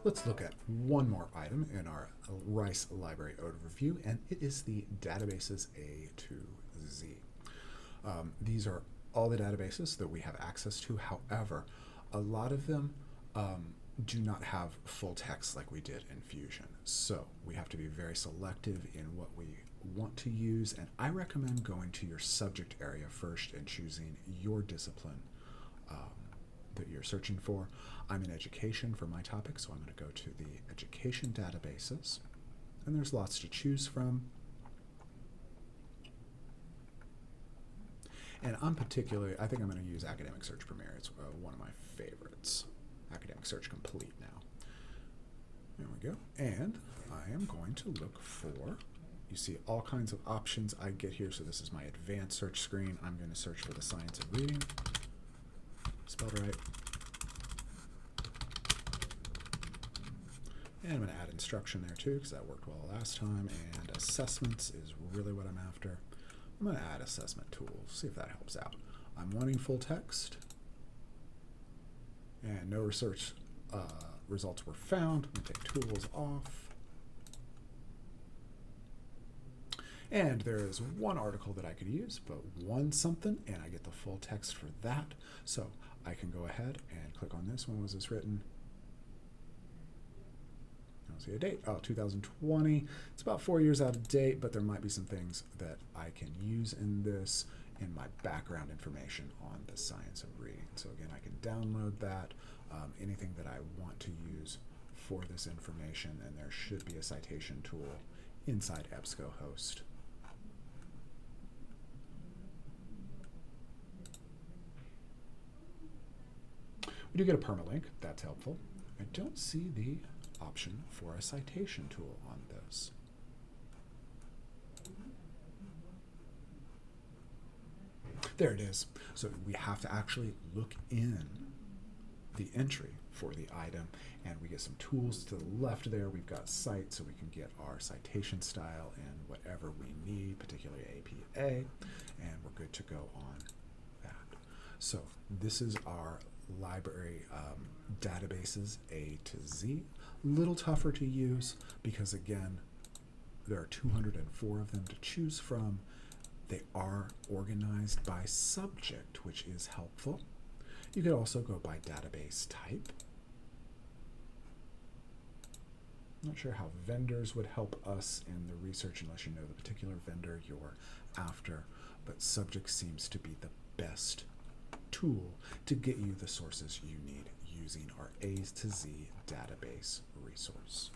Let's look at one more item in our Rice Library overview, and it is the databases A to Z. These are all the databases that we have access to. However, a lot of them do not have full text like we did in Fusion. So we have to be very selective in what we want to use, and I recommend going to your subject area first and choosing your discipline that you're searching for. I'm in education for my topic, so I'm going to go to the education databases, and there's lots to choose from. And I'm particularly, I think I'm going to use Academic Search Premier. It's one of my favorites. Academic Search Complete now. There we go. And I am going to look for, you see all kinds of options I get here. So this is my advanced search screen. I'm going to search for the science of reading. Spelled right. And I'm going to add instruction there too, because that worked well last time. And assessments is really what I'm after. I'm going to add assessment tools, see if that helps out. I'm wanting full text. And no research results were found. I'm going to take tools off. And there is one article that I could use, but one something, and I get the full text for that. So I can go ahead and click on this. When was this written? I don't see a date. Oh, 2020. It's about 4 years out of date, but there might be some things that I can use in this in my background information on the science of reading. So again, I can download that, anything that I want to use for this information, and there should be a citation tool inside EBSCOhost. We do get a permalink, that's helpful. I don't see the option for a citation tool on this. There it is. So we have to actually look in the entry for the item, and we get some tools to the left there. We've got cite, so we can get our citation style and whatever we need, particularly APA, and we're good to go on that. So this is our library databases A to Z. Little tougher to use because, again, there are 204 of them to choose from. They are organized by subject, which is helpful. You could also go by database type. I'm not sure how vendors would help us in the research unless you know the particular vendor you're after, but subject seems to be the best tool to get you the sources you need using our A to Z database resource.